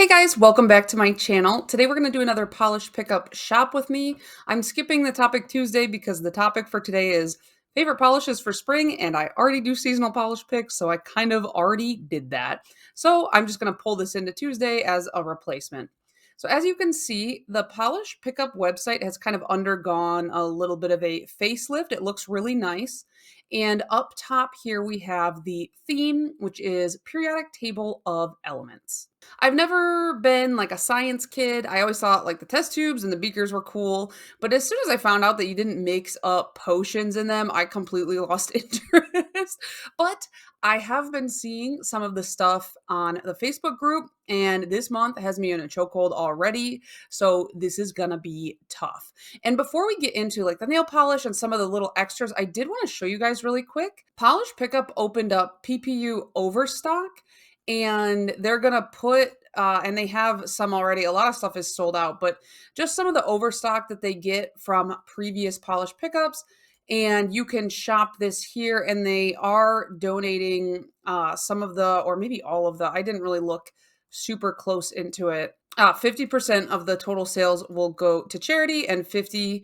Hey guys, welcome back to my channel. Today we're going to do another polish pickup shop with me. I'm skipping the topic Tuesday because the topic for today is favorite polishes for spring, and I already do seasonal polish picks, so I kind of already did that. So I'm just going to pull this into Tuesday as a replacement. So as you can see, the polish pickup website has kind of undergone a little bit of a facelift. It looks really nice. And up top here we have the theme, which is periodic table of elements. I've never been like a science kid. I always thought like the test tubes and the beakers were cool. But as soon as I found out that you didn't mix up potions in them, I completely lost interest. But I have been seeing some of the stuff on the Facebook group, and this month has me in a chokehold already. So this is gonna be tough. And before we get into like the nail polish and some of the little extras, I did want to show you guys really quick. Polish Pickup opened up PPU Overstock, and they're gonna put and they have some already. A lot of stuff is sold out, but just some of the overstock that they get from previous polish pickups, and you can shop this here. And they are donating some of the, or maybe all of the, I didn't really look super close into it. 50% of the total sales will go to charity and 50%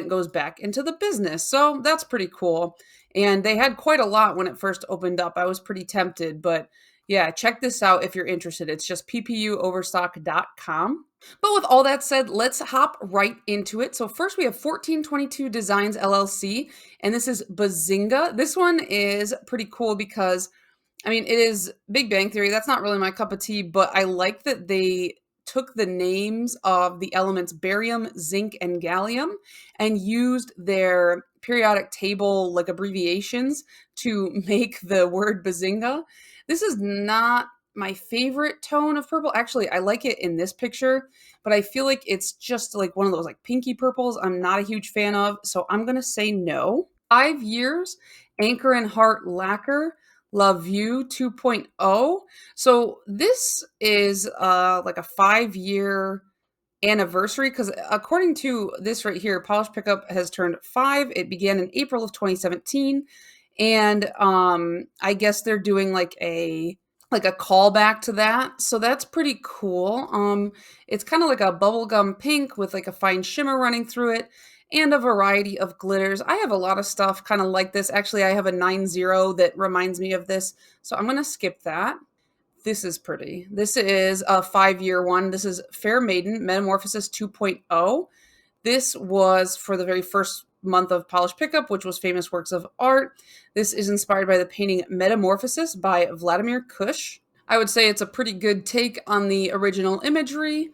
goes back into the business. So that's pretty cool. And they had quite a lot when it first opened up. I was pretty tempted, but yeah, check this out if you're interested. It's just ppuoverstock.com. But with all that said, let's hop right into it. So first we have 1422 Designs LLC, and this is Bazinga. This one is pretty cool because, I mean, it is Big Bang Theory. That's not really my cup of tea, but I like that they took the names of the elements barium, zinc, and gallium and used their periodic table like abbreviations to make the word Bazinga. This is not my favorite tone of purple. Actually, I like it in this picture, but I feel like it's just like one of those like pinky purples I'm not a huge fan of, so I'm going to say no. 5 years, Anchor and Heart Lacquer, La Vue 2.0. So this is like a 5-year anniversary because according to this right here, Polish Pickup has turned 5. It began in April of 2017, and I guess they're doing like a callback to that. So that's pretty cool. It's kind of like a bubblegum pink with like a fine shimmer running through it and a variety of glitters. I have a lot of stuff kind of like this. Actually, I have a 9-0 that reminds me of this. So I'm going to skip that. This is pretty. This is a 5-year one. This is Fair Maiden Metamorphosis 2.0. This was for the very first month of Polish Pickup, which was Famous Works of Art. This is inspired by the painting Metamorphosis by Vladimir Kush. I would say it's a pretty good take on the original imagery.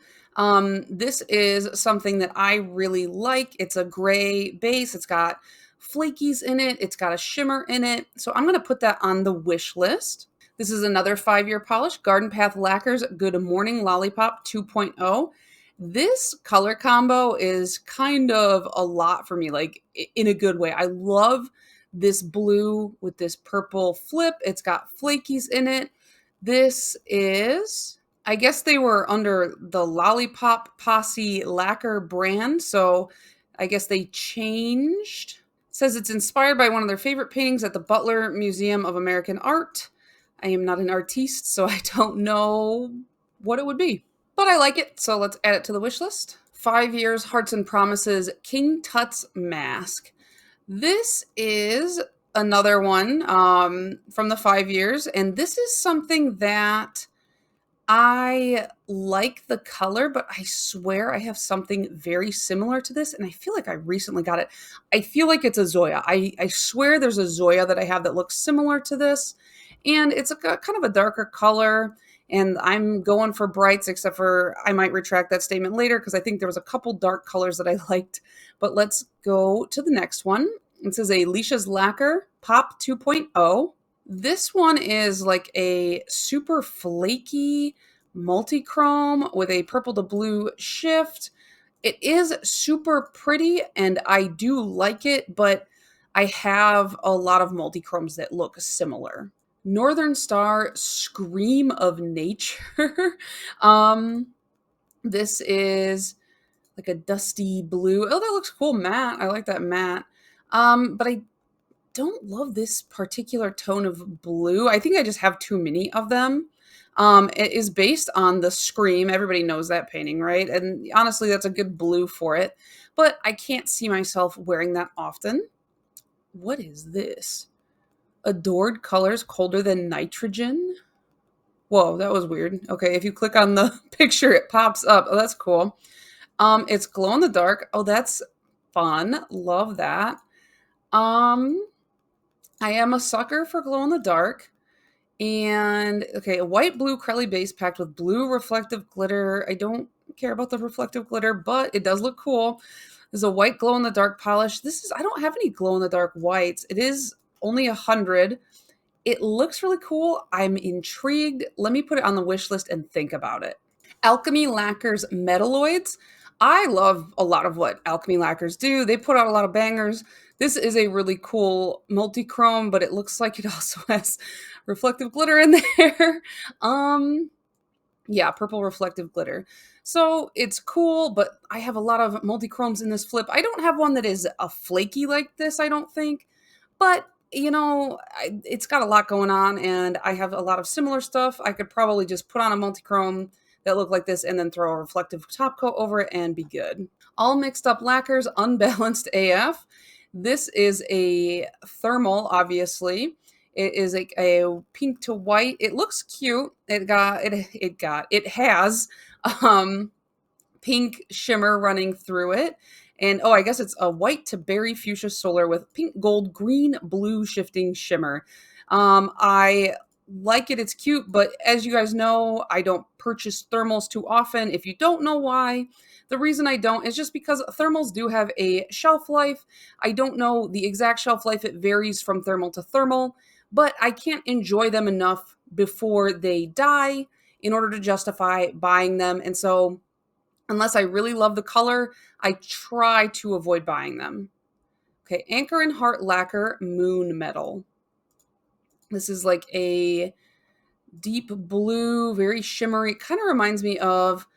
This is something that I really like. It's a gray base. It's got flakies in it. It's got a shimmer in it. So I'm going to put that on the wish list. This is another 5-year polish, Garden Path Lacquer's Good Morning Lollipop 2.0. This color combo is kind of a lot for me, like in a good way. I love this blue with this purple flip. It's got flakies in it. This is, I guess they were under the Lollipop Posse Lacquer brand, so I guess they changed. It says it's inspired by one of their favorite paintings at the Butler Museum of American Art. I am not an artiste, so I don't know what it would be. But I like it, so let's add it to the wish list. 5 years, Hearts and Promises, King Tut's Mask. This is another one from the 5 years, and this is something that I like the color, but I swear I have something very similar to this, and I feel like I recently got it. I feel like it's a Zoya. I swear there's a Zoya that I have that looks similar to this, and it's a kind of a darker color, and I'm going for brights, except for I might retract that statement later because I think there was a couple dark colors that I liked. But let's go to the next one. This is a Leisha's Lacquer Pop 2.0. This one is like a super flaky multi-chrome with a purple to blue shift. It is super pretty and I do like it, but I have a lot of multi-chromes that look similar. Northern Star Scream of Nature. This is like a dusty blue. Oh, that looks cool, matte. I like that matte. But I don't love this particular tone of blue. I think I just have too many of them. It is based on the Scream. Everybody knows that painting, right? And honestly, that's a good blue for it. But I can't see myself wearing that often. What is this? Adored colors colder than nitrogen? Whoa, that was weird. Okay, if you click on the picture, it pops up. Oh, that's cool. It's glow in the dark. Oh, that's fun. Love that. Um, I am a sucker for glow in the dark. And okay, a white blue Crelly base packed with blue reflective glitter. I don't care about the reflective glitter, but it does look cool. There's a white glow in the dark polish. I don't have any glow in the dark whites. It is only 100. It looks really cool. I'm intrigued. Let me put it on the wish list and think about it. Alchemy Lacquer's Metalloids. I love a lot of what Alchemy Lacquers do. They put out a lot of bangers. This is a really cool multi-chrome, but it looks like it also has reflective glitter in there. Um, yeah, purple reflective glitter. So it's cool, but I have a lot of multi-chromes in this flip. I don't have one that is a flaky like this, I don't think. But, it's got a lot going on, and I have a lot of similar stuff. I could probably just put on a multi-chrome that look like this and then throw a reflective top coat over it and be good. All mixed up lacquers, unbalanced AF. This is a thermal, obviously. It is like a pink to white. It looks cute. It has um pink shimmer running through it. And oh, I guess it's a white to berry fuchsia solar with pink, gold, green, blue shifting shimmer. I like it. It's cute, but as you guys know, I don't purchase thermals too often. If you don't know why, the reason I don't is just because thermals do have a shelf life. I don't know the exact shelf life. It varies from thermal to thermal, but I can't enjoy them enough before they die in order to justify buying them. And so unless I really love the color, I try to avoid buying them. Okay, Anchor and Heart Lacquer Moon Metal. This is like a deep blue, very shimmery. Kind of reminds me of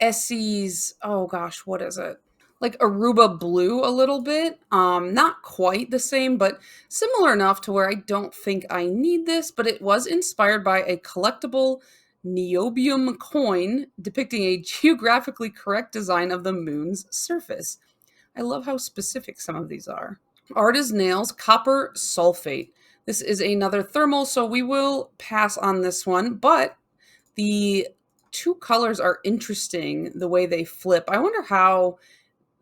Essie's, oh gosh, what is it? Like Aruba Blue a little bit. Not quite the same, but similar enough to where I don't think I need this, but it was inspired by a collectible niobium coin depicting a geographically correct design of the moon's surface. I love how specific some of these are. Art is Nails Copper Sulfate. This is another thermal, so we will pass on this one, but the two colors are interesting the way they flip. I wonder how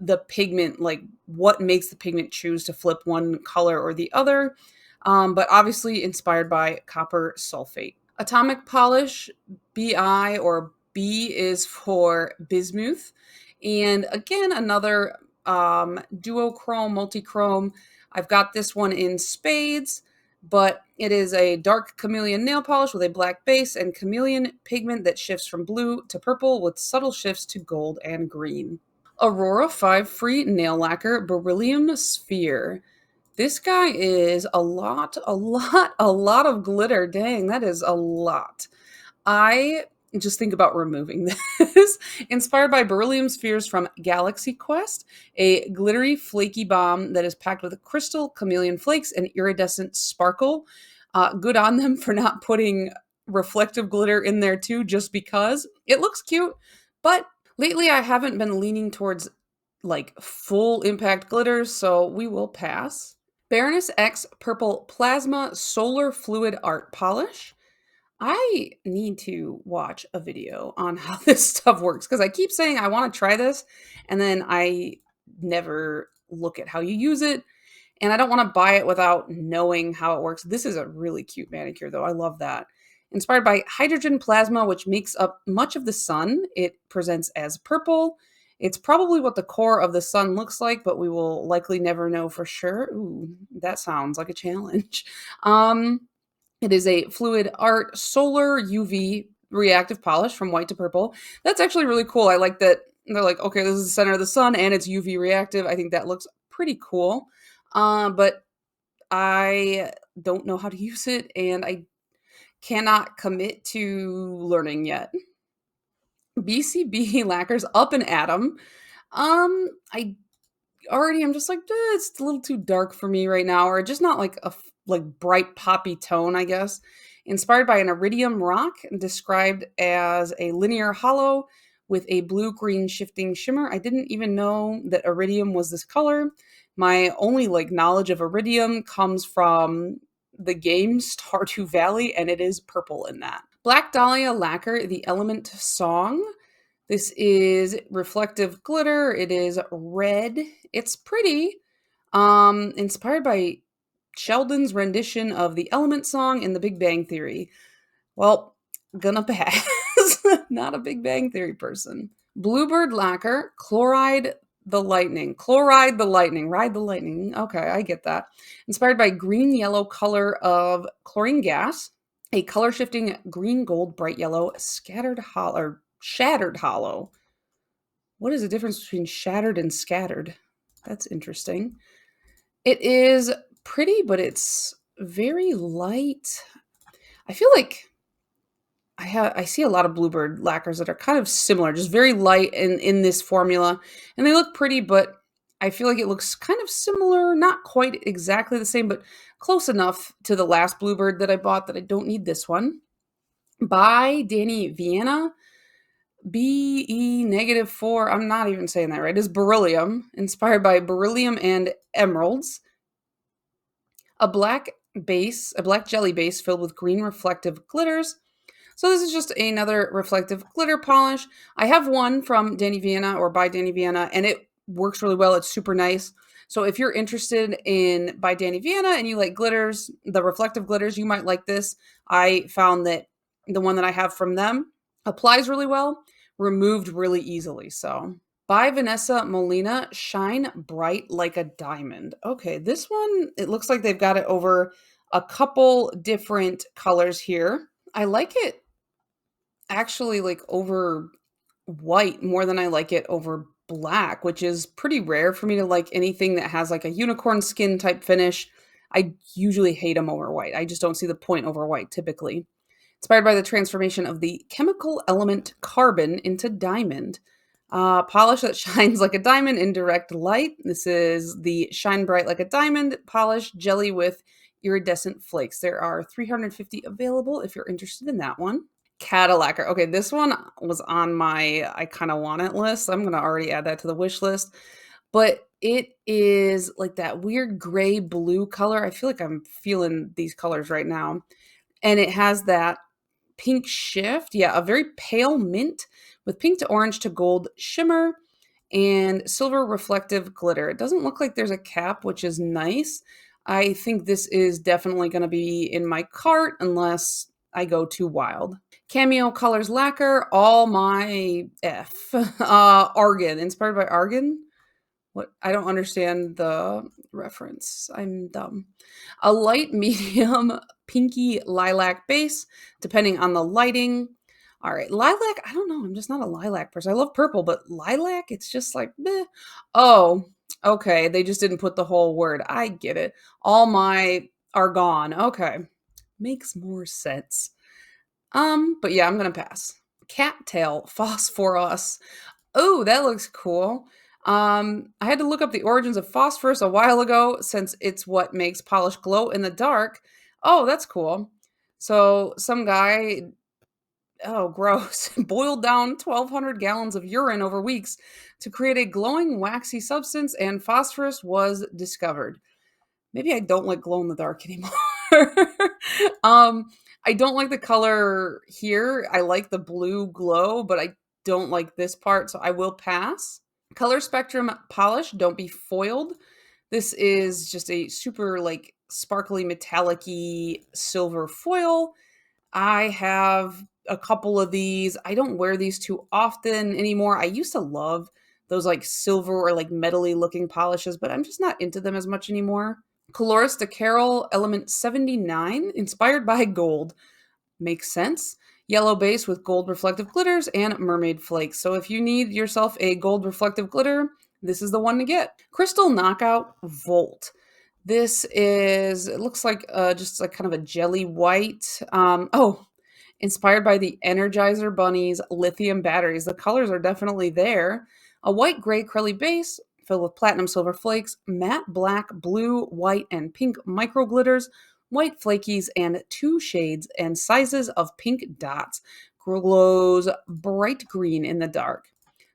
the pigment, like what makes the pigment choose to flip one color or the other, but obviously inspired by copper sulfate. Atomic Polish, BI or B is for bismuth. And again, another duochrome, multichrome. I've got this one in spades, but it is a dark chameleon nail polish with a black base and chameleon pigment that shifts from blue to purple with subtle shifts to gold and green. Aurora 5 Free Nail Lacquer Beryllium Sphere. This guy is a lot of glitter. Dang, that is a lot. I just think about removing this. Inspired by beryllium spheres from Galaxy Quest, a glittery, flaky bomb that is packed with crystal, chameleon flakes, and iridescent sparkle. Good on them for not putting reflective glitter in there too, just because. It looks cute, but lately I haven't been leaning towards like full impact glitters, so we will pass. Baroness X Purple Plasma Solar Fluid Art Polish. I need to watch a video on how this stuff works because I keep saying I want to try this and then I never look at how you use it. And I don't want to buy it without knowing how it works. This is a really cute manicure, though. I love that. Inspired by hydrogen plasma, which makes up much of the sun, it presents as purple. It's probably what the core of the sun looks like, but we will likely never know for sure. Ooh, that sounds like a challenge. It is a fluid art solar UV reactive polish from white to purple. That's actually really cool. I like that they're like, okay, this is the center of the sun and it's UV reactive. I think that looks pretty cool. But I don't know how to use it and I cannot commit to learning yet. BCB lacquers up and atom. I already I'm just like, it's a little too dark for me right now, or just not like like bright poppy tone, I guess. Inspired by an iridium rock, described as a linear hollow with a blue-green shifting shimmer. I didn't even know that iridium was this color. My only knowledge of iridium comes from the game Stardew Valley, and it is purple in that. Black Dahlia Lacquer, the Element Song. This is reflective glitter. It is red. It's pretty. Inspired by Sheldon's rendition of the Element Song in The Big Bang Theory. Well, gonna pass. Not a Big Bang Theory person. Bluebird Lacquer, Chloride the Lightning. Chloride the Lightning. Ride the Lightning. Okay, I get that. Inspired by green-yellow color of chlorine gas. A color-shifting green-gold bright yellow scattered hollow. Shattered hollow. What is the difference between shattered and scattered? That's interesting. It is pretty, but it's very light. I feel like I see a lot of Bluebird lacquers that are kind of similar, just very light in this formula, and they look pretty, but I feel like it looks kind of similar, not quite exactly the same, but close enough to the last Bluebird that I bought that I don't need this one. By Danny Vienna, BE-4, I'm not even saying that right, is beryllium, inspired by beryllium and emeralds. A black jelly base filled with green reflective glitters. So this is just another reflective glitter polish. I have one from Danny Vienna or by Danny Vienna, and it works really well. It's super nice. So if you're interested in by Danny Vienna and you like glitters, the reflective glitters, you might like this. I found that the one that I have from them applies really well, removed really easily. So by Vanessa Molina, Shine Bright Like a Diamond. Okay, this one, it looks like they've got it over a couple different colors here. I like it actually over white more than I like it over black, which is pretty rare for me to like anything that has a unicorn skin type finish. I usually hate them over white. I just don't see the point over white typically. Inspired by the transformation of the chemical element carbon into diamond. Polish that shines like a diamond in direct light. This is the Shine Bright Like a Diamond polish jelly with iridescent flakes. There are 350 available if you're interested in that one. Cadillac. Okay, this one was on my I kind of want it list. I'm going to already add that to the wish list. But it is like that weird gray blue color. I feel like I'm feeling these colors right now. And it has that pink shift. Yeah, a very pale mint with pink to orange to gold shimmer and silver reflective glitter. It doesn't look like there's a cap, which is nice. I think this is definitely going to be in my cart unless I go too wild. Cameo Colors Lacquer, all my F. Argan, inspired by Argan? What? I don't understand the reference. I'm dumb. A light medium pinky lilac base, depending on the lighting. All right, lilac, I don't know. I'm just not a lilac person. I love purple, but lilac, it's just like, meh. Oh, okay. They just didn't put the whole word. I get it. All my are gone. Okay. Makes more sense. But yeah, I'm gonna pass. Cattail Phosphorus. Oh, that looks cool. I had to look up the origins of phosphorus a while ago since it's what makes polish glow in the dark. Oh, that's cool. So some guy, oh, gross, boiled down 1,200 gallons of urine over weeks to create a glowing, waxy substance, and phosphorus was discovered. Maybe I don't like glow in the dark anymore. I don't like the color here. I like the blue glow, but I don't like this part, so I will pass. Color Spectrum polish, don't be foiled. This is just a super sparkly metallic-y silver foil. I have a couple of these. I don't wear these too often anymore. I used to love those silver or metally looking polishes, but I'm just not into them as much anymore. Coloris de Carol Element 79, inspired by gold. Makes sense. Yellow base with gold reflective glitters and mermaid flakes. So if you need yourself a gold reflective glitter, this is the one to get. Crystal Knockout Volt. This is, it looks like just kind of a jelly white. Inspired by the Energizer Bunny's lithium batteries. The colors are definitely there. A white gray curly base filled with platinum silver flakes, matte black, blue, white, and pink micro glitters. white flakies, and 2 shades and sizes of pink dots. Glows bright green in the dark.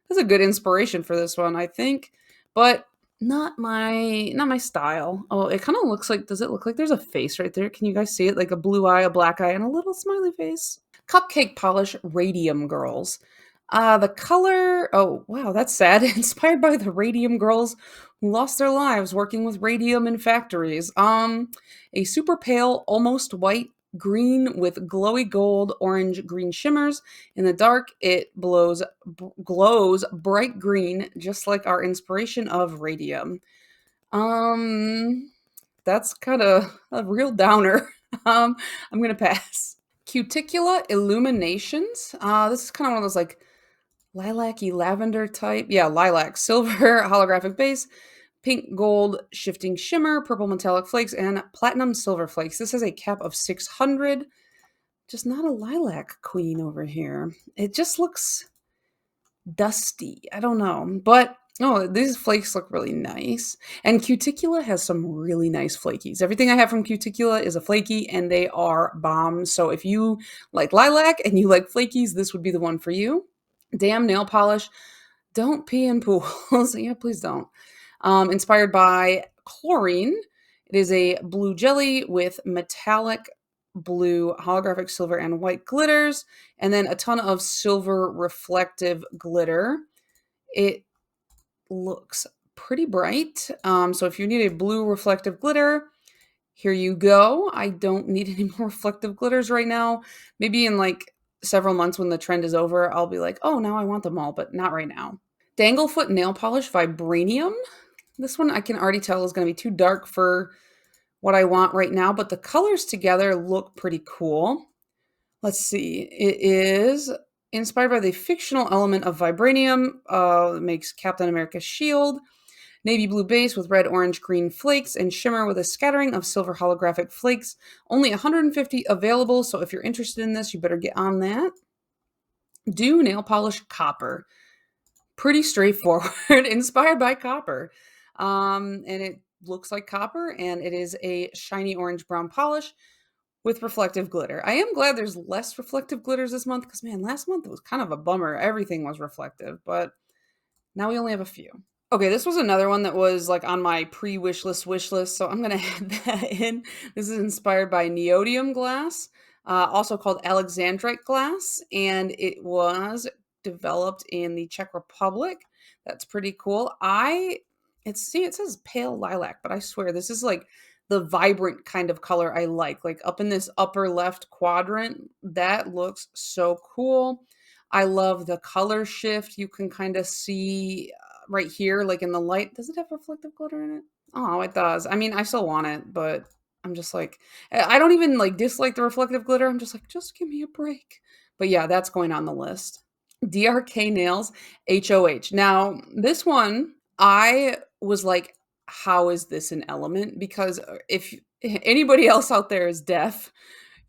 That's a good inspiration for this one, I think, but not my style. Oh, it kind of looks like, does it look like there's a face right there? Can you guys see it? Like a blue eye, a black eye, and a little smiley face. Cupcake Polish Radium Girls. The color, oh, wow, that's sad. Inspired by the radium girls who lost their lives working with radium in factories. A super pale, almost white green with glowy gold, orange, green shimmers. In the dark, it glows bright green, just like our inspiration of radium. Um, that's kind of a real downer. I'm gonna pass. Cuticula Illuminations. This is kind of one of those like lilac-y lavender type. Yeah, lilac, silver holographic base, pink gold shifting shimmer, purple metallic flakes, and platinum silver flakes. This has a cap of 600. Just not a lilac queen over here. It just looks dusty. I don't know. But oh, these flakes look really nice. And Cuticula has some really nice flakies. Everything I have from Cuticula is a flaky and they are bombs. So if you like lilac and you like flakies, this would be the one for you. Damn nail polish. Don't pee in pools. Yeah, please don't. Inspired by chlorine. It is a blue jelly with metallic blue, holographic silver, and white glitters, and then a ton of silver reflective glitter. It looks pretty bright. So if you need a blue reflective glitter, here you go. I don't need any more reflective glitters right now. Maybe in like several months when the trend is over, I'll be like, oh, now I want them all, but not right now. Danglefoot Nail Polish Vibranium. This one I can already tell is going to be too dark for what I want right now, but the colors together look pretty cool. Let's see. It is inspired by the fictional element of vibranium. It makes Captain America's shield. Navy blue base with red, orange, green flakes and shimmer with a scattering of silver holographic flakes. Only 150 available, so if you're interested in this, you better get on that. Do nail polish copper. Pretty straightforward, inspired by copper. And it looks like copper, and it is a shiny orange brown polish with reflective glitter. I am glad there's less reflective glitters this month because, man, last month it was kind of a bummer. Everything was reflective, but now we only have a few. Okay, this was another one that was like on my wish list, so I'm gonna add that in. This is inspired by neodymium glass, also called Alexandrite glass, and it was developed in the Czech Republic. That's pretty cool. It says pale lilac, but I swear this is like the vibrant kind of color I like up in this upper left quadrant. That looks so cool. I love the color shift. You can kind of see right here, like in the light. Does it have reflective glitter in it? Oh, it does. I mean, I still want it, but I'm just like, I don't even like dislike the reflective glitter. I'm just like, just give me a break. But yeah, that's going on the list. DRK Nails HOH. Now, this one, I was like, how is this an element? Because if anybody else out there is deaf,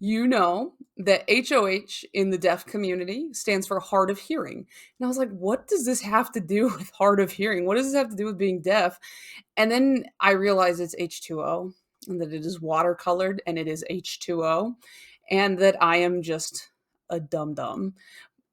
you know that HOH in the deaf community stands for hard of hearing. And I was like, what does this have to do with hard of hearing? What does this have to do with being deaf? And then I realized it's H2O and that it is watercolored and it is H2O and that I am just a dum dum.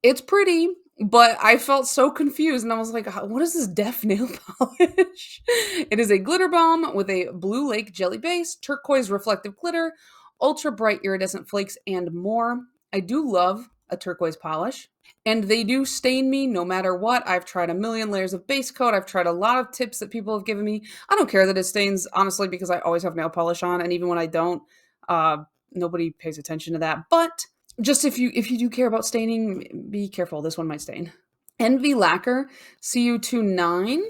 It's pretty, but I felt so confused and I was like, what is this deaf nail polish? It is a glitter bomb with a blue lake jelly base, turquoise reflective glitter, ultra bright iridescent flakes, and more. I do love a turquoise polish, and they do stain me no matter what. I've tried a million layers of base coat. I've tried a lot of tips that people have given me. I don't care that it stains, honestly, because I always have nail polish on, and even when I don't, nobody pays attention to that. But just if you do care about staining, be careful. This one might stain. Envy Lacquer CU29,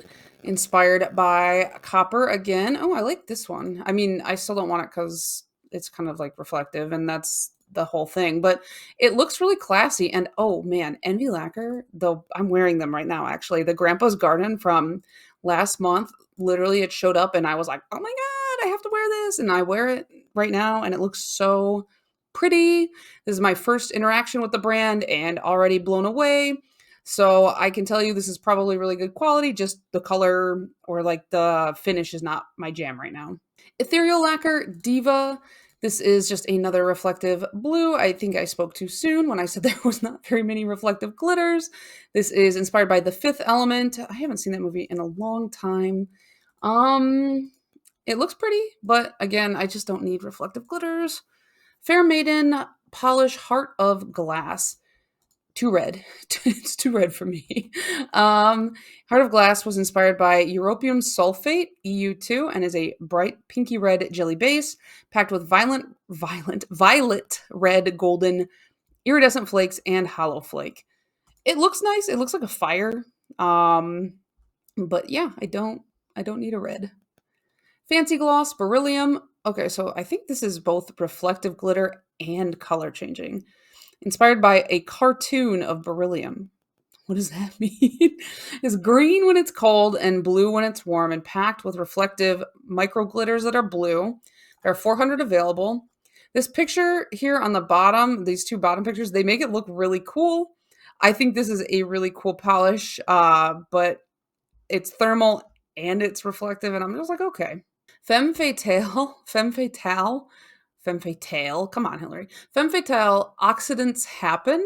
inspired by copper again. Oh, I like this one. I mean, I still don't want it because it's kind of like reflective and that's the whole thing, but it looks really classy. And oh man, Envy Lacquer, though I'm wearing them right now, actually. The Grandpa's Garden from last month, literally it showed up and I was like, oh my God, I have to wear this. And I wear it right now and it looks so pretty. This is my first interaction with the brand and already blown away. So I can tell you this is probably really good quality. Just the color or like the finish is not my jam right now. Ethereal Lacquer Diva This is just another reflective blue. I think I spoke too soon when I said there was not very many reflective glitters. This is inspired by The Fifth Element. I haven't seen that movie in a long time. Um, it looks pretty, but again, I just don't need reflective glitters. Fair Maiden Polish Heart of Glass. Too red. It's too red for me. Heart of Glass was inspired by europium sulfate, EU2, and is a bright pinky red jelly base packed with violet red golden iridescent flakes and hollow flake. It looks nice. It looks like a fire. Um, but yeah, I don't need a red. Fancy Gloss Beryllium. Okay, so I think this is both reflective glitter and color changing. Inspired by a cartoon of beryllium. What does that mean? It's green when it's cold and blue when it's warm and packed with reflective micro glitters that are blue. There are 400 available. This picture here on the bottom, these two bottom pictures, they make it look really cool. I think this is a really cool polish, but it's thermal and it's reflective, and I'm just like, okay. Femme fatale. Come on, Hillary. Femme fatale. Accidents happen.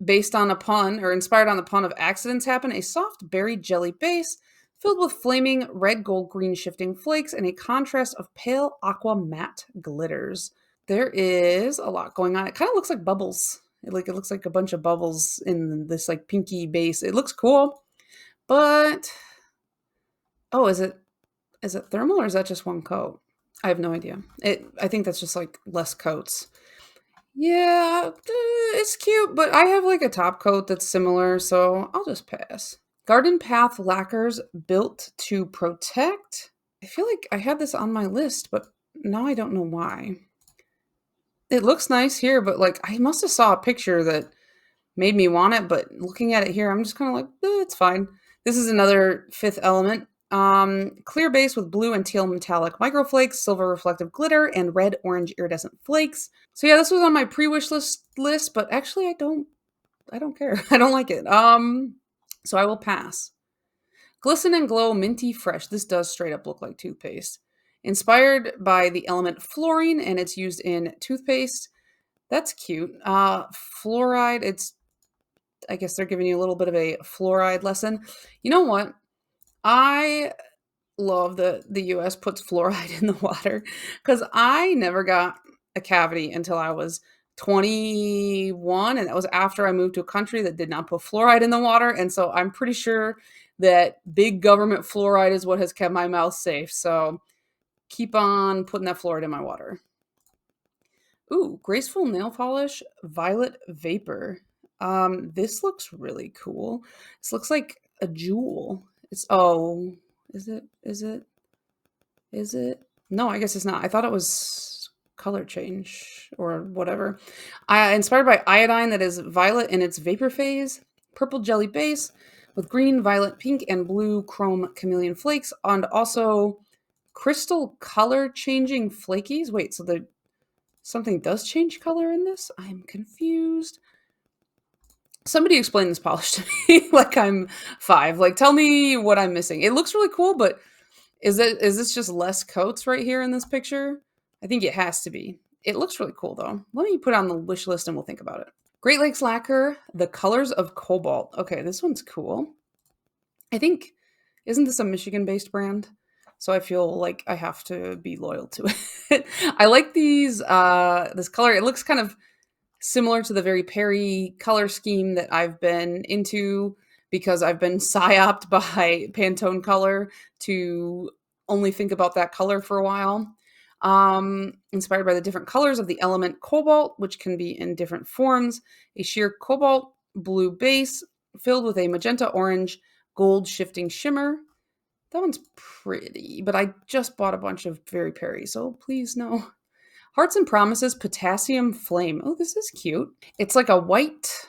Based on a pun, or inspired on the pun of accidents happen, a soft berry jelly base filled with flaming red, gold, green shifting flakes and a contrast of pale aqua matte glitters. There is a lot going on. It kind of looks like bubbles. It looks like a bunch of bubbles in this like pinky base. It looks cool, but oh, is it thermal or is that just one coat? I have no idea. I think that's just like less coats. Yeah, it's cute, but I have like a top coat that's similar, so I'll just pass. Garden Path Lacquers built to protect. I feel like I had this on my list, but now I don't know why. It looks nice here, but like I must have saw a picture that made me want it, but looking at it here, I'm just kind of like, it's fine. This is another Fifth Element. Clear base with blue and teal metallic microflakes, silver reflective glitter, and red orange iridescent flakes. So yeah, this was on my pre-wish list, but actually I don't care. I don't like it. So I will pass. Glisten and Glow Minty Fresh. This does straight up look like toothpaste. Inspired by the element fluorine, and it's used in toothpaste. That's cute. Fluoride, I guess they're giving you a little bit of a fluoride lesson. You know what? I love that the US puts fluoride in the water because I never got a cavity until I was 21. And that was after I moved to a country that did not put fluoride in the water. And so I'm pretty sure that big government fluoride is what has kept my mouth safe. So keep on putting that fluoride in my water. Ooh, Graceful Nail Polish Violet Vapor. This looks really cool. This looks like a jewel. Oh, is it? Is it? Is it? No, I guess it's not. I thought it was color change or whatever. Inspired by iodine that is violet in its vapor phase, purple jelly base with green, violet, pink, and blue chrome chameleon flakes, and also crystal color changing flakies. Wait, so something does change color in this? I'm confused. Somebody explain this polish to me like I'm 5. Like, tell me what I'm missing. It looks really cool, but is this just less coats right here in this picture? I think it has to be. It looks really cool, though. Let me put it on the wish list and we'll think about it. Great Lakes Lacquer, The Colors of Cobalt. Okay, this one's cool. I think, isn't this a Michigan-based brand? So I feel like I have to be loyal to it. I like this color. It looks kind of similar to the very Perry color scheme that I've been into because I've been psyoped by Pantone color to only think about that color for a while. Inspired by the different colors of the element cobalt, which can be in different forms. A sheer cobalt blue base filled with a magenta orange gold shifting shimmer. That one's pretty, but I just bought a bunch of Very Perry, so please no. Hearts and Promises Potassium Flame. Oh, this is cute. It's like a white.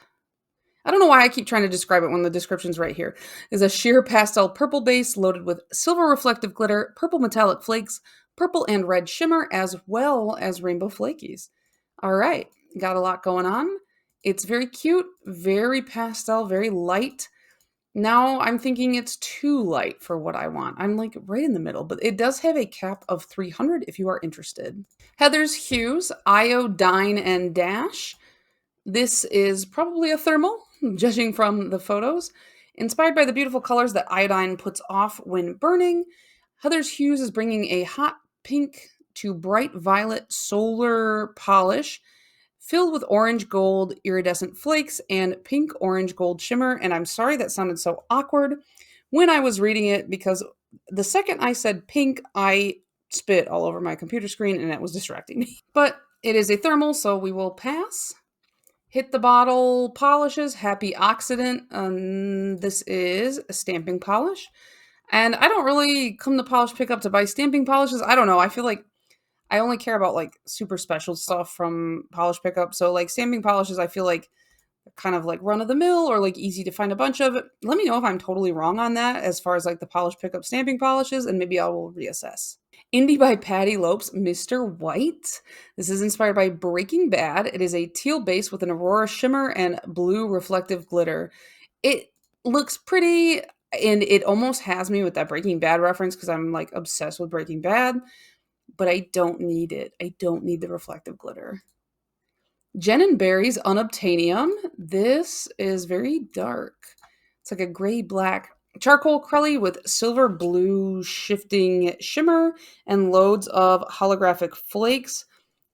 I don't know why I keep trying to describe it when the description's right here. Is a sheer pastel purple base loaded with silver reflective glitter, purple metallic flakes, purple and red shimmer, as well as rainbow flakies. All right, got a lot going on. It's very cute, very pastel, very light. Now I'm thinking it's too light for what I want. I'm like right in the middle, but it does have a cap of 300 if you are interested. Heather's Hues, Iodine and Dash. This is probably a thermal, judging from the photos. Inspired by the beautiful colors that iodine puts off when burning, Heather's Hues is bringing a hot pink to bright violet solar polish filled with orange gold iridescent flakes and pink orange gold shimmer. And I'm sorry that sounded so awkward when I was reading it because the second I said pink, I spit all over my computer screen and it was distracting me. But it is a thermal, so we will pass. Hit the bottle polishes, Happy Oxidant. This is a stamping polish. And I don't really come to Polish Pickup to buy stamping polishes. I don't know. I feel like I only care about like super special stuff from Polish Pickup. So like stamping polishes, I feel like kind of like run of the mill or like easy to find a bunch of. Let me know if I'm totally wrong on that as far as like the Polish Pickup stamping polishes, and maybe I will reassess. Indie by Patty Lopes, Mr. White. This is inspired by Breaking Bad. It is a teal base with an aurora shimmer and blue reflective glitter. It looks pretty, and it almost has me with that Breaking Bad reference because I'm like obsessed with Breaking Bad, but I don't need it. I don't need the reflective glitter. Jen and Barry's Unobtainium. This is very dark. It's like a gray black charcoal crelly with silver blue shifting shimmer and loads of holographic flakes.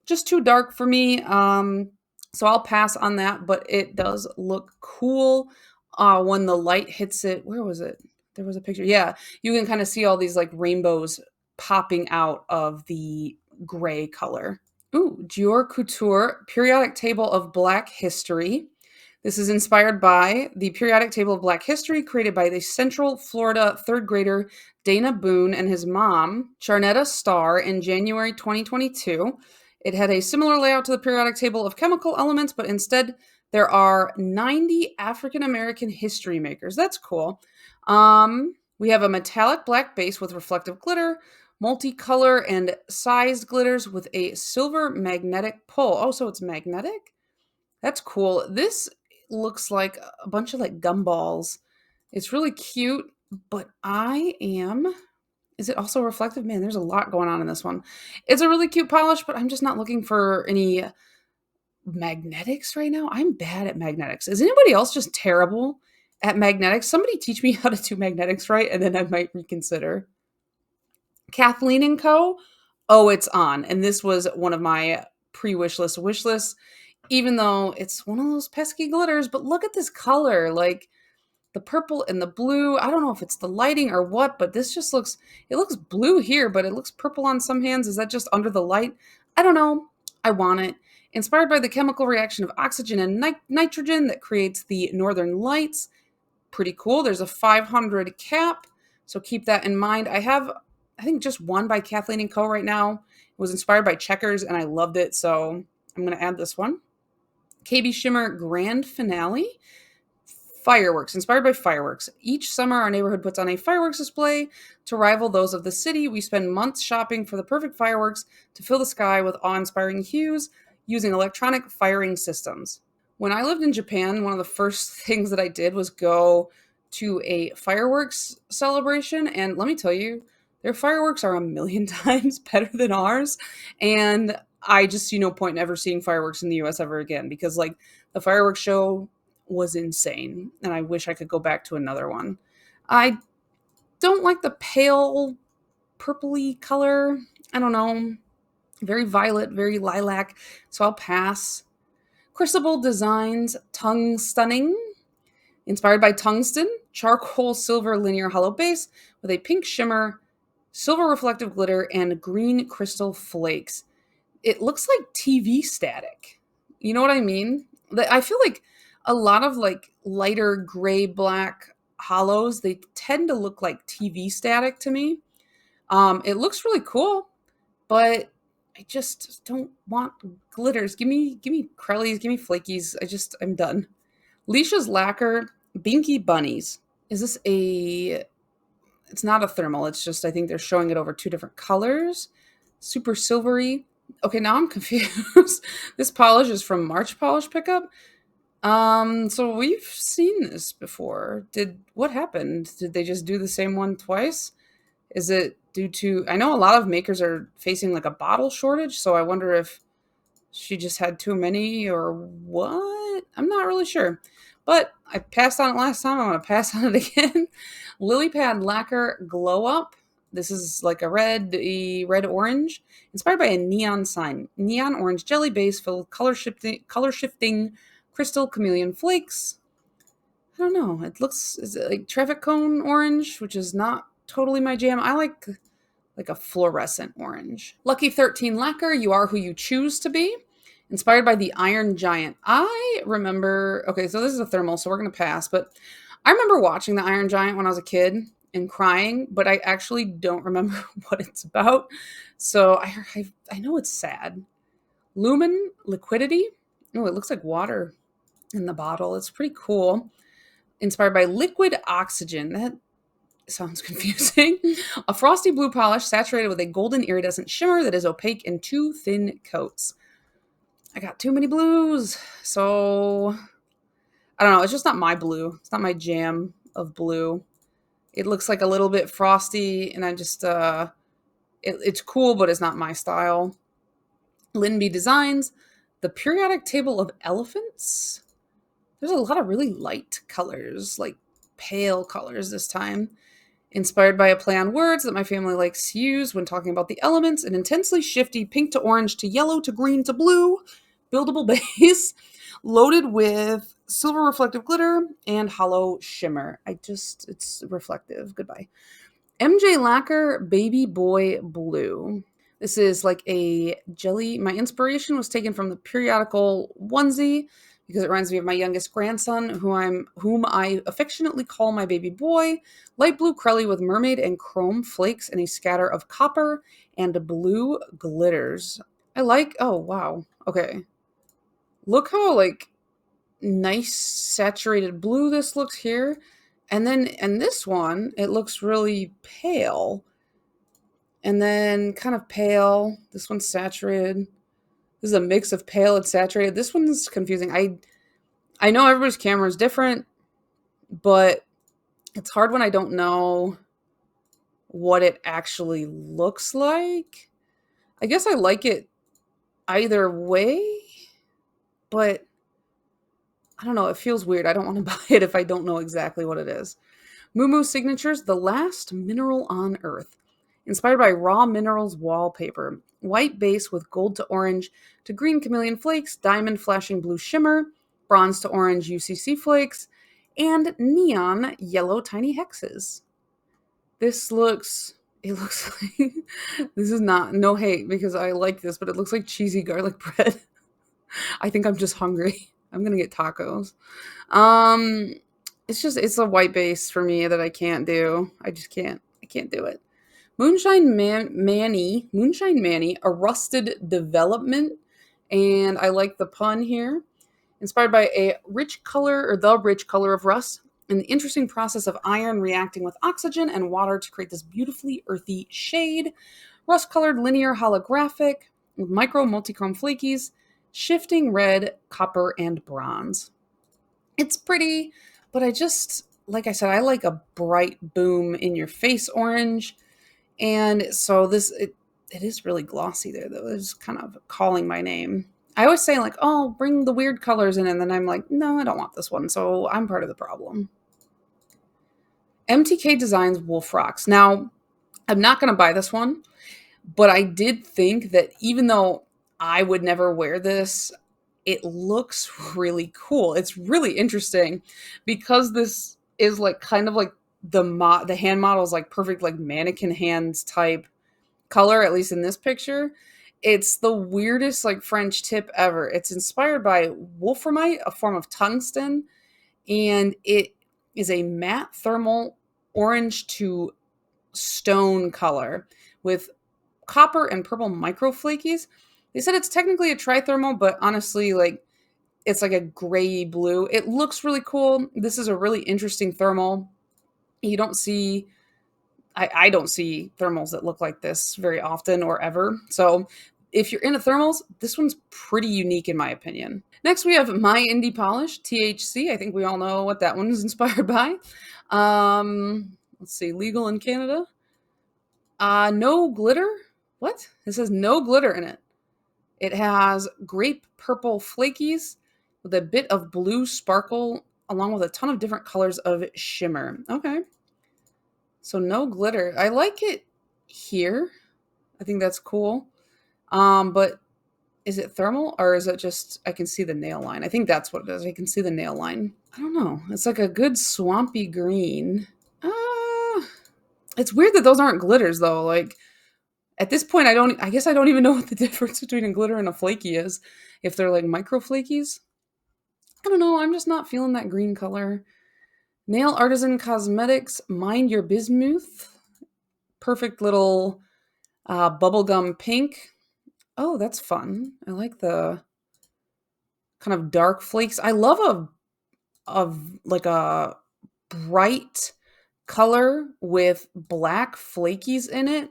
Just too dark for me. So I'll pass on that, but it does look cool when the light hits it. Where was it? There was a picture. Yeah, you can kind of see all these like rainbows popping out of the gray color. Ooh, Dior Couture Periodic Table of Black History. This is inspired by the Periodic Table of Black History created by the Central Florida third grader Dana Boone and his mom, Charnetta Starr, in January 2022. It had a similar layout to the Periodic Table of Chemical Elements, but instead there are 90 African American history makers. That's cool. We have a metallic black base with reflective glitter, multicolor and sized glitters with a silver magnetic pull. Oh, so it's magnetic? That's cool. This looks like a bunch of like gumballs. It's really cute, but I am. Is it also reflective? Man, there's a lot going on in this one. It's a really cute polish, but I'm just not looking for any magnetics right now. I'm bad at magnetics. Is anybody else just terrible at magnetics? Somebody teach me how to do magnetics right, and then I might reconsider. Kathleen and Co. Oh, it's on. And this was one of my wish lists, even though it's one of those pesky glitters. But look at this color, like the purple and the blue. I don't know if it's the lighting or what, but this just looks, it looks blue here, but it looks purple on some hands. Is that just under the light? I don't know. I want it. Inspired by the chemical reaction of oxygen and nitrogen that creates the northern lights. Pretty cool. There's a 500 cap, so keep that in mind. I have, I think, just one by Kathleen and Co. right now. It was inspired by Checkers, and I loved it, so I'm going to add this one. KB Shimmer Grand Finale. Fireworks, inspired by fireworks. Each summer, our neighborhood puts on a fireworks display to rival those of the city. We spend months shopping for the perfect fireworks to fill the sky with awe-inspiring hues using electronic firing systems. When I lived in Japan, one of the first things that I did was go to a fireworks celebration. And let me tell you, their fireworks are a million times better than ours. And I just see no point in ever seeing fireworks in the US ever again because, like, the fireworks show was insane. And I wish I could go back to another one. I don't like the pale purpley color. I don't know. Very violet, very lilac. So I'll pass. Crucible Designs Tongue Stunning, inspired by tungsten, charcoal silver linear hollow base with a pink shimmer, silver reflective glitter, and green crystal flakes. It looks like TV static. You know what I mean? I feel like a lot of like lighter gray black hollows, they tend to look like TV static to me. It looks really cool, but I just don't want glitters. Give me Crellies, give me flakies. I'm done. Leisha's Lacquer Binky Bunnies. Is this a, it's not a thermal. It's just, I think they're showing it over two different colors. Super silvery. Okay, now I'm confused. This polish is from March Polish Pickup. So we've seen this before. What happened? Did they just do the same one twice? Is it due to I know a lot of makers are facing like a bottle shortage, so I wonder if she just had too many or what? I'm not really sure. But I passed on it last time. I'm going to pass on it again. Lily Pad Lacquer Glow Up. This is like a red orange, inspired by a neon sign. Neon orange jelly base filled with color shifting crystal chameleon flakes. I don't know. It looks is it like traffic cone orange, which is not totally my jam. I like a fluorescent orange. Lucky 13 Lacquer, you are who you choose to be. Inspired by the Iron Giant. I remember, okay, so this is a thermal, so we're going to pass, but I remember watching the Iron Giant when I was a kid and crying, but I actually don't remember what it's about. So I know it's sad. Lumen Liquidity. Oh, it looks like water in the bottle. It's pretty cool. Inspired by Liquid Oxygen. That sounds confusing. A frosty blue polish saturated with a golden iridescent shimmer that is opaque in two thin coats. I got too many blues. So I don't know. It's just not my blue. It's not my jam of blue. It looks like a little bit frosty, and I just it's cool, but it's not my style. Linby Designs, the periodic table of elephants. There's a lot of really light colors, like pale colors this time. Inspired by a play on words that my family likes to use when talking about the elements, an intensely shifty pink to orange to yellow to green to blue buildable base loaded with silver reflective glitter and hollow shimmer. It's reflective. Goodbye. MJ Lacquer Baby Boy Blue. This is like a jelly. My inspiration was taken from the periodical onesie because it reminds me of my youngest grandson, whom I affectionately call my baby boy. Light blue crelly with mermaid and chrome flakes and a scatter of copper and blue glitters. Oh wow. Okay. Look how like nice saturated blue this looks here. And this one, it looks really pale. And then kind of pale. This one's saturated. This is a mix of pale and saturated. This one's confusing. I know everybody's camera is different, but it's hard when I don't know what it actually looks like. I guess I like it either way, but I don't know. It feels weird. I don't want to buy it if I don't know exactly what it is. Moo Signatures, The Last Mineral on Earth. Inspired by raw minerals wallpaper. White base with gold to orange to green chameleon flakes, diamond flashing blue shimmer, bronze to orange UCC flakes, and neon yellow tiny hexes. It looks like, this is not, no hate because I like this, but it looks like cheesy garlic bread. I think I'm just hungry. I'm going to get tacos. Um, it's a white base for me that I can't do. I can't do it. Moonshine Manny, a rusted development, and I like the pun here. Inspired by the rich color of rust, and the interesting process of iron reacting with oxygen and water to create this beautifully earthy shade. Rust-colored linear holographic with micro multichrome flakies, shifting red, copper, and bronze. It's pretty, but like I said, I like a bright boom in your face orange. And so it is really glossy there, though. It's kind of calling my name. I always say, like, oh, bring the weird colors in. And then I'm like, no, I don't want this one. So I'm part of the problem. MTK Designs Wolf Rocks. Now, I'm not going to buy this one, but I did think that even though I would never wear this, it looks really cool. It's really interesting because this is like kind of like the hand model is like perfect like mannequin hands type color, at least in this picture. It's the weirdest like French tip ever. It's inspired by wolframite, a form of tungsten, and it is a matte thermal orange to stone color with copper and purple micro flakies. They said it's technically a trithermal, but honestly, like it's like a gray blue. It looks really cool. This is a really interesting thermal. You don't see I don't see thermals that look like this very often or ever. So if you're into thermals, this one's pretty unique in my opinion. Next, we have My Indie Polish, THC. I think we all know what that one is inspired by. Let's see, legal in Canada. No glitter. What? It says no glitter in it. It has grape purple flakies with a bit of blue sparkle, along with a ton of different colors of shimmer. Okay. So no glitter. I like it here. I think that's cool. But is it thermal or is it just I can see the nail line? I think that's what it is. I can see the nail line. I don't know. It's like a good swampy green. Uh, it's weird that those aren't glitters though. Like at this point I guess I don't even know what the difference between a glitter and a flaky is. If they're like micro flakies. I don't know. I'm just not feeling that green color. Nail Artisan Cosmetics Mind Your Bismuth. Perfect little bubblegum pink. Oh, that's fun. I like the kind of dark flakes. I love like a bright color with black flakies in it.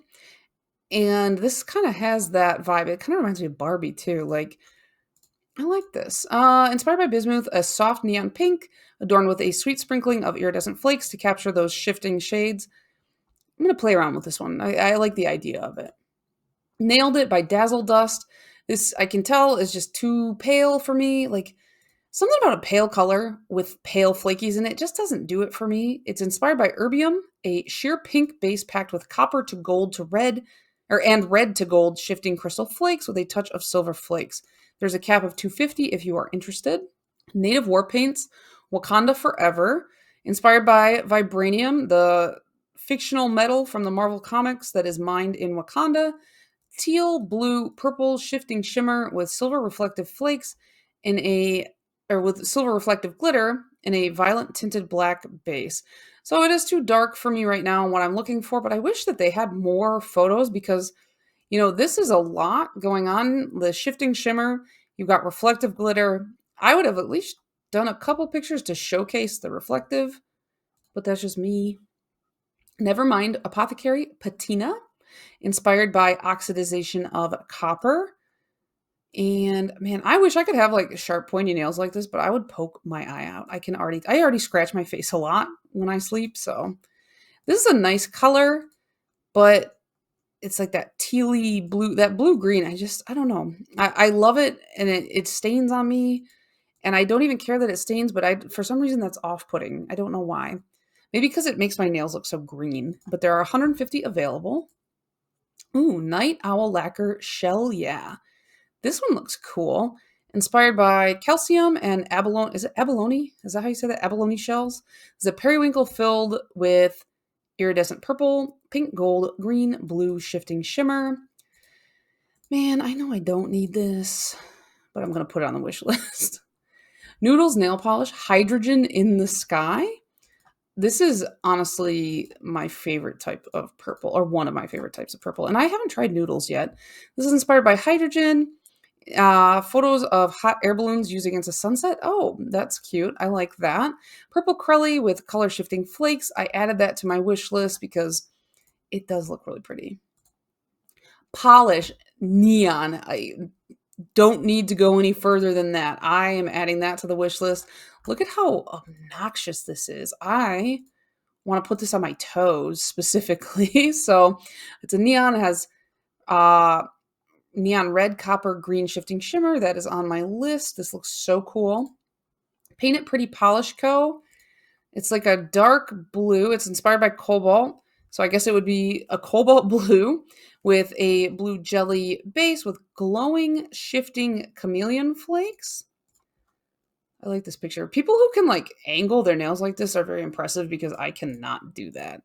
And this kind of has that vibe. It kind of reminds me of Barbie too. Like I like this. Inspired by bismuth, a soft neon pink adorned with a sweet sprinkling of iridescent flakes to capture those shifting shades. I'm going to play around with this one. I like the idea of it. Nailed It by Dazzle Dust. This I can tell is just too pale for me. Like something about a pale color with pale flakies in it just doesn't do it for me. It's inspired by erbium, a sheer pink base packed with copper to gold to red, and red to gold shifting crystal flakes with a touch of silver flakes. There's a cap of 250 if you are interested. Native War Paints, Wakanda Forever, inspired by vibranium, the fictional metal from the Marvel Comics that is mined in Wakanda. Teal, blue, purple shifting shimmer with silver reflective flakes in a or with silver reflective glitter in a violet tinted black base. So it is too dark for me right now and what I'm looking for, but I wish that they had more photos because this is a lot going on. The shifting shimmer, you've got reflective glitter. I would have at least done a couple pictures to showcase the reflective, but that's just me. Never mind, Apothecary Patina, inspired by oxidization of copper. And man, I wish I could have like sharp pointy nails like this, but I would poke my eye out. I already scratch my face a lot when I sleep, so this is a nice color, but it's like that tealy blue, that blue green. I don't know. I love it and it stains on me and I don't even care that it stains, but for some reason that's off-putting. I don't know why. Maybe because it makes my nails look so green, but there are 150 available. Ooh, Night Owl Lacquer Shell, yeah. This one looks cool. Inspired by calcium and abalone. Is it abalone? Is that how you say that? Abalone shells? It's a periwinkle filled with iridescent purple, pink, gold, green, blue, shifting shimmer. Man, I know I don't need this, but I'm going to put it on the wish list. Noodles Nail Polish, Hydrogen in the Sky. This is honestly my favorite type of purple, or one of my favorite types of purple. And I haven't tried Noodles yet. This is inspired by hydrogen. Photos of hot air balloons used against a sunset. Oh, that's cute. I like that. Purple Crelly with color shifting flakes. I added that to my wish list because it does look really pretty. Polish Neon. I don't need to go any further than that. I am adding that to the wish list. Look at how obnoxious this is. I want to put this on my toes specifically. So it's a neon. It has neon red, copper, green shifting shimmer. That is on my list. This looks so cool. Paint It Pretty Polish Co. It's like a dark blue. It's inspired by cobalt. So I guess it would be a cobalt blue with a blue jelly base with glowing shifting chameleon flakes. I like this picture. People who can like angle their nails like this are very impressive because I cannot do that.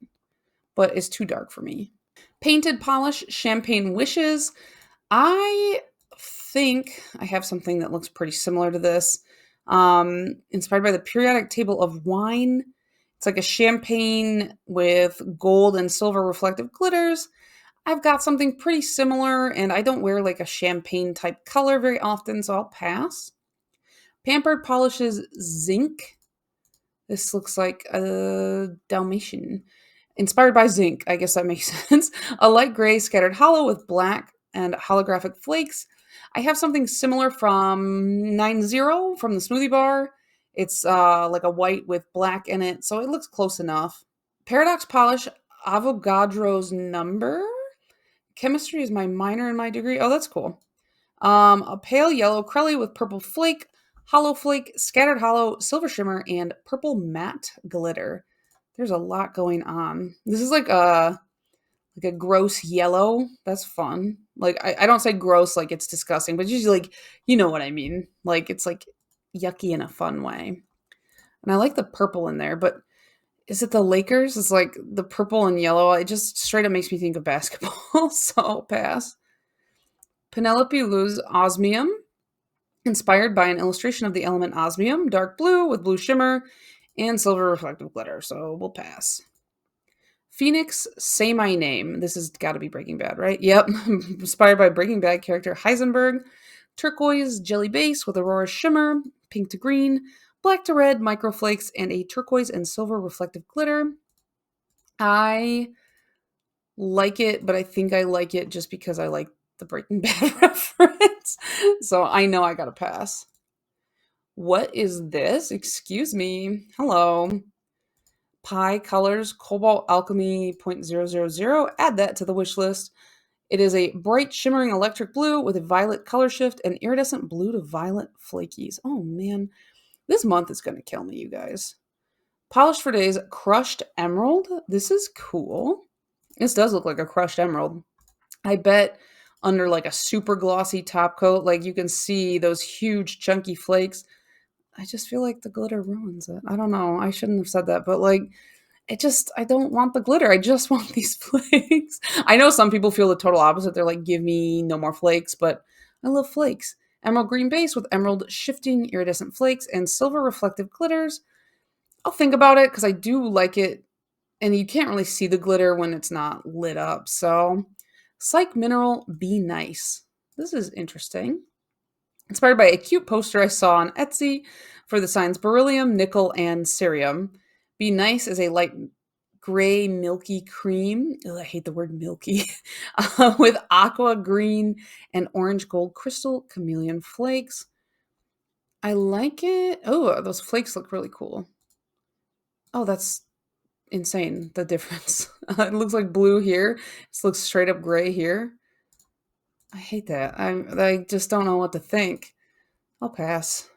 But it's too dark for me. Painted Polish Champagne Wishes. I think I have something that looks pretty similar to this. Inspired by the periodic table of wine. It's like a champagne with gold and silver reflective glitters. I've got something pretty similar, and I don't wear like a champagne type color very often, so I'll pass. Pampered Polishes Zinc. This looks like a Dalmatian. Inspired by zinc. I guess that makes sense. A light gray scattered hollow with black and holographic flakes. I have something similar from 90 from the smoothie bar. It's like a white with black in it, so it looks close enough. Paradox Polish Avogadro's number. Chemistry is my minor in my degree. Oh, that's cool. A pale yellow Crelly with purple flake, hollow flake, scattered hollow, silver shimmer, and purple matte glitter. There's a lot going on. This is like a gross yellow. That's fun. Like I don't say gross like it's disgusting, but usually like you know what I mean. Like it's like yucky in a fun way. And I like the purple in there, but is it the Lakers? It's like the purple and yellow. It just straight up makes me think of basketball. So I'll pass. Penelope Lou's Osmium, inspired by an illustration of the element osmium, dark blue with blue shimmer and silver reflective glitter. So we'll pass. Phoenix, Say My Name. This has got to be Breaking Bad, right? Yep. Inspired by Breaking Bad character Heisenberg. Turquoise jelly base with aurora shimmer, pink to green, black to red, microflakes, and a turquoise and silver reflective glitter. I like it, but I think I like it just because I like the Breaking Bad reference. So I know I gotta pass. What is this? Excuse me. Hello. Pie Colors Cobalt Alchemy 0.000. Add that to the wish list. It is a bright shimmering electric blue with a violet color shift and iridescent blue to violet flakies. Oh man, this month is going to kill me, you guys. Polished for Days Crushed Emerald. This is cool. This does look like a crushed emerald. I bet under like a super glossy top coat, like you can see those huge chunky flakes. I just feel like the glitter ruins it. I don't know. I shouldn't have said that, but like I don't want the glitter. I just want these flakes. I know some people feel the total opposite. They're like, give me no more flakes, but I love flakes. Emerald green base with emerald shifting iridescent flakes and silver reflective glitters. I'll think about it because I do like it. And you can't really see the glitter when it's not lit up. So, Psych Mineral Be Nice. This is interesting. Inspired by a cute poster I saw on Etsy for the signs beryllium, nickel, and cerium. Be Nice is a light gray milky cream. Ugh, I hate the word milky. With aqua green and orange gold crystal chameleon flakes. I like it. Oh, those flakes look really cool. Oh, that's insane, the difference. It looks like blue here. This looks straight up gray here. I hate that. I just don't know what to think. I'll pass.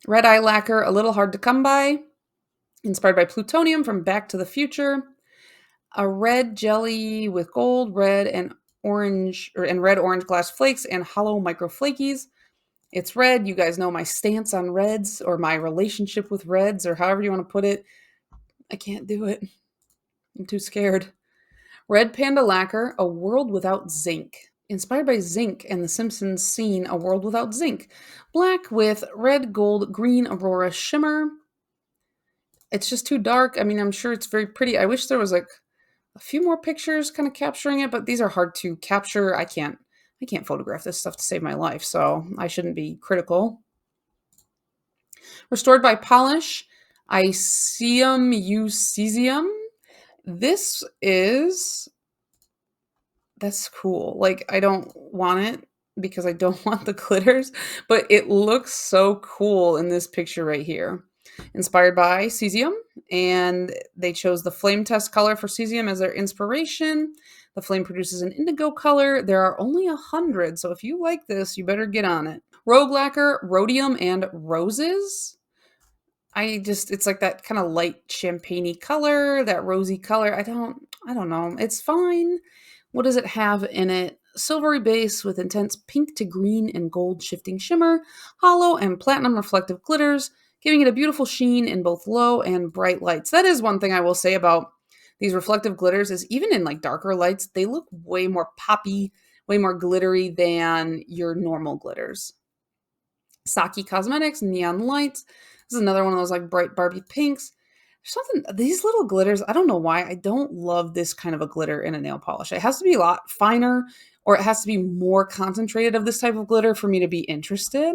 Red Eye Lacquer, a little hard to come by. Inspired by plutonium from Back to the Future. A red jelly with gold, red, and red orange glass flakes and hollow micro flakies. It's red. You guys know my stance on reds or my relationship with reds or however you want to put it. I can't do it. I'm too scared. Red Panda Lacquer, a world without zinc. Inspired by zinc and the Simpsons scene A World Without Zinc. Black with red, gold, green aurora shimmer. It's just too dark. I mean, I'm sure it's very pretty. I wish there was like a few more pictures kind of capturing it, but these are hard to capture. I can't photograph this stuff to save my life, so I shouldn't be critical. Restored by Polish, Iceum Eucesium. That's cool. Like, I don't want it because I don't want the glitters, but it looks so cool in this picture right here. Inspired by cesium, and they chose the flame test color for cesium as their inspiration. The flame produces an indigo color. There are only 100, so if you like this, you better get on it. Rogue Lacquer, Rhodium, and Roses. It's like that kind of light champagne-y color, that rosy color. I don't know. It's fine. What does it have in it? Silvery base with intense pink to green and gold shifting shimmer, hollow and platinum reflective glitters, giving it a beautiful sheen in both low and bright lights. That is one thing I will say about these reflective glitters is even in like darker lights, they look way more poppy, way more glittery than your normal glitters. Saki Cosmetics, Neon Lights. This is another one of those like bright Barbie pinks. These little glitters, I don't know why. I don't love this kind of a glitter in a nail polish. It has to be a lot finer or it has to be more concentrated of this type of glitter for me to be interested.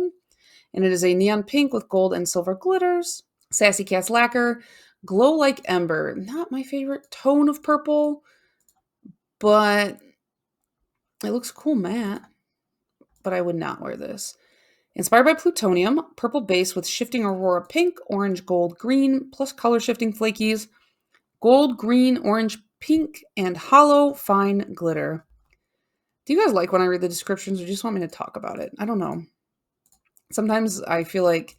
And it is a neon pink with gold and silver glitters. Sassy Cat's Lacquer, Glow Like Ember. Not my favorite tone of purple, but It looks cool matte, but I would not wear this. Inspired by plutonium, purple base with shifting aurora pink, orange, gold, green, plus color shifting flakies, gold, green, orange, pink, and hollow fine glitter. Do you guys like when I read the descriptions or just want me to talk about it? I don't know. Sometimes I feel like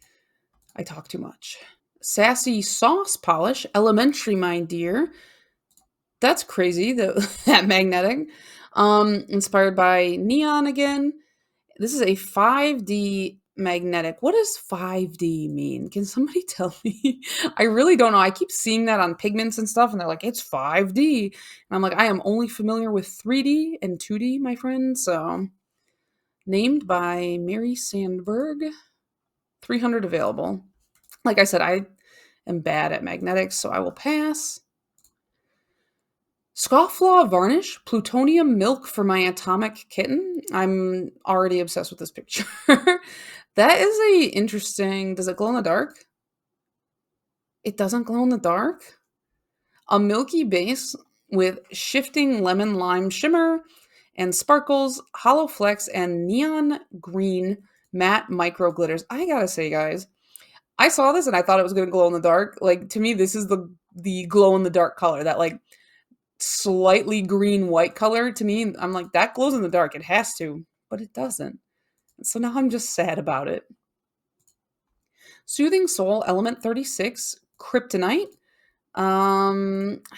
I talk too much. Sassy sauce polish, elementary, my dear. That's crazy, that magnetic. Inspired by neon again. This is a 5D magnetic. What does 5D mean? Can somebody tell me? I really don't know. I keep seeing that on pigments and stuff, and they're like, it's 5D. And I'm like, I am only familiar with 3D and 2D, my friend. So, named by Mary Sandberg, 300 available. Like I said, I am bad at magnetics, so I will pass. Scofflaw varnish, plutonium milk for my atomic kitten. I'm already obsessed with this picture. That is a interesting. Does it glow in the dark? It doesn't glow in the dark. A milky base with shifting lemon lime shimmer and sparkles, hollow flecks, and neon green matte micro glitters. I gotta say, guys, I saw this and I thought it was gonna glow in the dark. Like, to me, this is the glow in the dark color. That, like, slightly green white color, to me, I'm like, that glows in the dark. It has to, but it doesn't. So now I'm just sad about it. Soothing Soul Element 36 Kryptonite.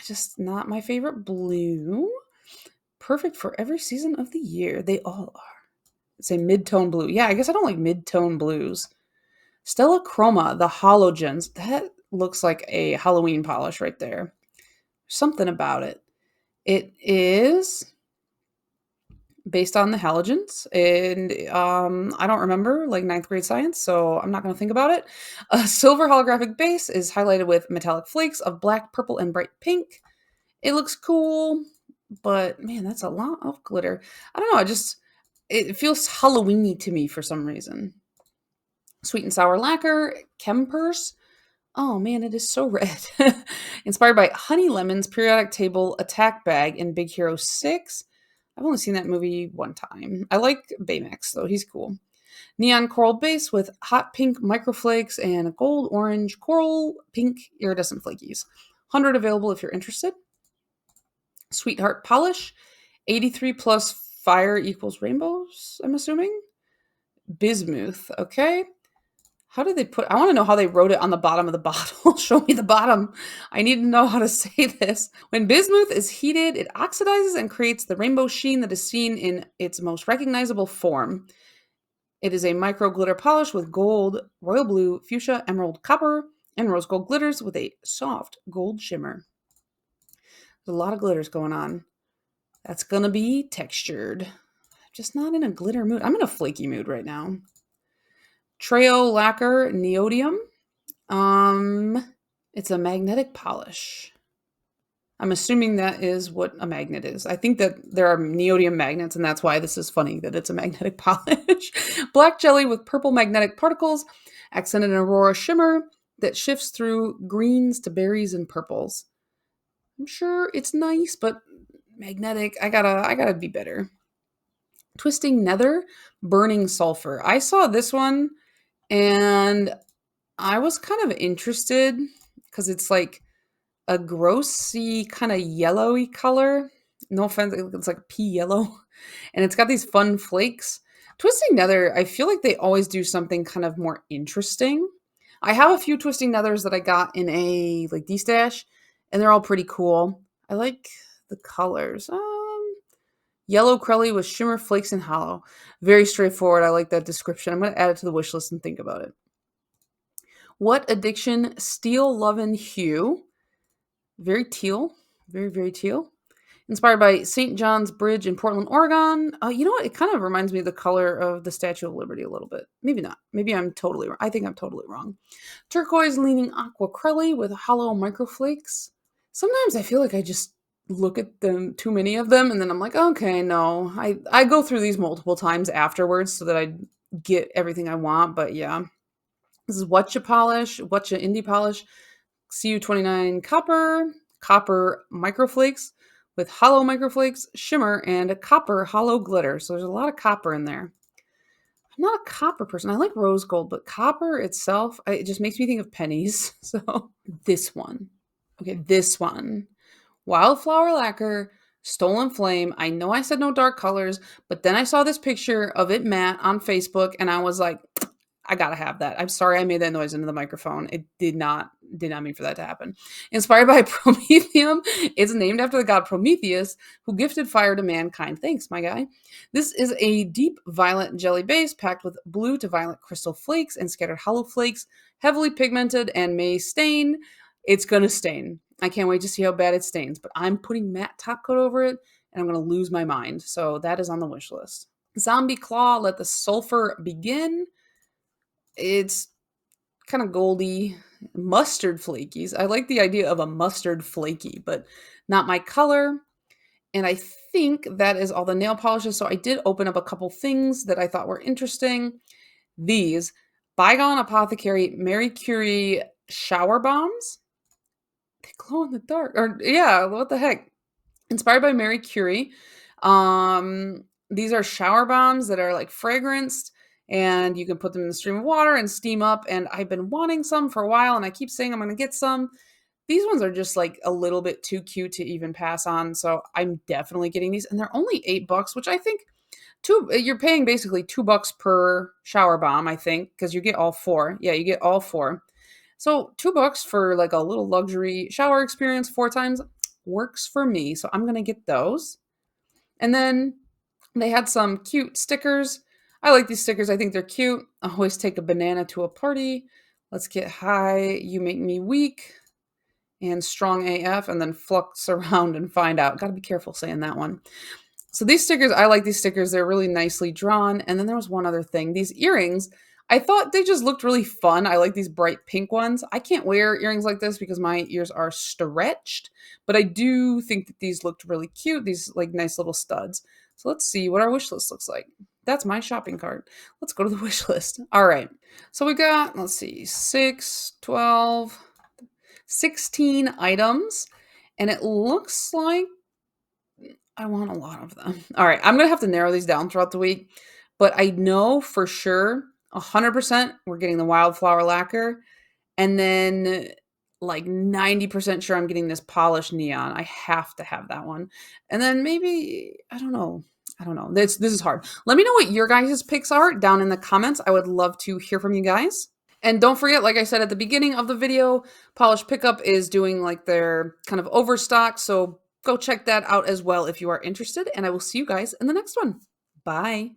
Just not my favorite blue. Perfect for every season of the year. They all are. It's a mid-tone blue. Yeah, I guess I don't like mid-tone blues. Stella Chroma, the halogens. That looks like a Halloween polish right there. Something about it. It is based on the halogens, and I don't remember, like, ninth grade science, so I'm not going to think about it. A silver holographic base is highlighted with metallic flakes of black, purple, and bright pink. It looks cool, but man, that's a lot of glitter. I don't know, it feels Halloweeny to me for some reason. Sweet and sour lacquer, Kempers. Oh man, it is so red. Inspired by Honey Lemon's periodic table attack bag in Big Hero 6. I've only seen that movie one time. I like Baymax, though. He's cool. Neon coral base with hot pink microflakes and gold orange coral pink iridescent flakies. 100 available if you're interested. Sweetheart polish. 83 plus fire equals rainbows, I'm assuming. Bismuth, okay. How did they I want to know how they wrote it on the bottom of the bottle. Show me the bottom. I need to know how to say this. When bismuth is heated, it oxidizes and creates the rainbow sheen that is seen in its most recognizable form. It is a micro glitter polish with gold, royal blue, fuchsia, emerald, copper, and rose gold glitters with a soft gold shimmer. There's a lot of glitters going on. That's going to be textured. Just not in a glitter mood. I'm in a flaky mood right now. Treo Lacquer Neodymium. It's a magnetic polish. I'm assuming that is what a magnet is. I think that there are neodymium magnets, and that's why this is funny that it's a magnetic polish. Black jelly with purple magnetic particles, accented in aurora shimmer that shifts through greens to berries and purples. I'm sure it's nice, but magnetic. I gotta be better. Twisting Nether, Burning Sulfur. I saw this one, and I was kind of interested because it's like a grossy kind of yellowy color. No offense, it's like pea yellow. And it's got these fun flakes. Twisting Nether, I feel like they always do something kind of more interesting. I have a few Twisting Nethers that I got in a like D-stash, and they're all pretty cool. I like the colors. Yellow Crelly with shimmer, flakes, and hollow. Very straightforward. I like that description. I'm going to add it to the wish list and think about it. What Addiction Steel Lovin' Hue. Very teal. Very, very teal. Inspired by St. John's Bridge in Portland, Oregon. You know what? It kind of reminds me of the color of the Statue of Liberty a little bit. Maybe not. Maybe I'm totally wrong. I think I'm totally wrong. Turquoise leaning aqua crelly with hollow microflakes. Sometimes I feel like I just look at them, too many of them, and then I'm like, okay, no. I go through these multiple times afterwards so that I get everything I want, but yeah. This is Whatcha Polish, Whatcha Indie Polish, CU29 Copper, Copper Microflakes with hollow microflakes, shimmer, and a copper hollow glitter. So there's a lot of copper in there. I'm not a copper person. I like rose gold, but copper itself, it just makes me think of pennies. So this one. Okay, this one. Wildflower lacquer, stolen flame. I know I said no dark colors, but then I saw this picture of it matte on Facebook and I was like, I gotta have that. I'm sorry I made that noise into the microphone. It did not mean for that to happen. Inspired by Prometheum, it's named after the god Prometheus, who gifted fire to mankind. Thanks, my guy. This is a deep violet jelly base packed with blue to violet crystal flakes and scattered hollow flakes, heavily pigmented and may stain. It's gonna stain. I can't wait to see how bad it stains, but I'm putting matte top coat over it and I'm gonna lose my mind. So that is on the wish list. Zombie Claw, let the sulfur begin. It's kind of goldy, mustard flakies. I like the idea of a mustard flaky, but not my color. And I think that is all the nail polishes. So I did open up a couple things that I thought were interesting. These Bygone Apothecary Mary Curie shower bombs. They glow in the dark. Or yeah, what the heck? Inspired by Mary Curie. These are shower bombs that are like fragranced and you can put them in the stream of water and steam up. And I've been wanting some for a while and I keep saying I'm going to get some. These ones are just like a little bit too cute to even pass on. So I'm definitely getting these and they're only $8, which I think you're paying basically $2 per shower bomb, I think, because you get all four. Yeah, you get all four. So $2 for like a little luxury shower experience 4 times works for me. So I'm going to get those. And then they had some cute stickers. I like these stickers. I think they're cute. I always take a banana to a party. Let's get high. You make me weak. And strong AF. And then flux around and find out. Got to be careful saying that one. So these stickers, I like these stickers. They're really nicely drawn. And then there was one other thing. These earrings, I thought they just looked really fun. I like these bright pink ones. I can't wear earrings like this because my ears are stretched, but I do think that these looked really cute. These like nice little studs. So let's see what our wish list looks like. That's my shopping cart. Let's go to the wish list. All right. So we got, let's see, 6, 12, 16 items. And it looks like I want a lot of them. All right, I'm gonna have to narrow these down throughout the week, but I know for sure 100% we're getting the wildflower lacquer, and then like 90% sure I'm getting this polished neon. I have to have that one. And then maybe, I don't know. I don't know. This is hard. Let me know what your guys' picks are down in the comments. I would love to hear from you guys. And don't forget, like I said at the beginning of the video, Polish Pickup is doing like their kind of overstock. So go check that out as well if you are interested. And I will see you guys in the next one. Bye.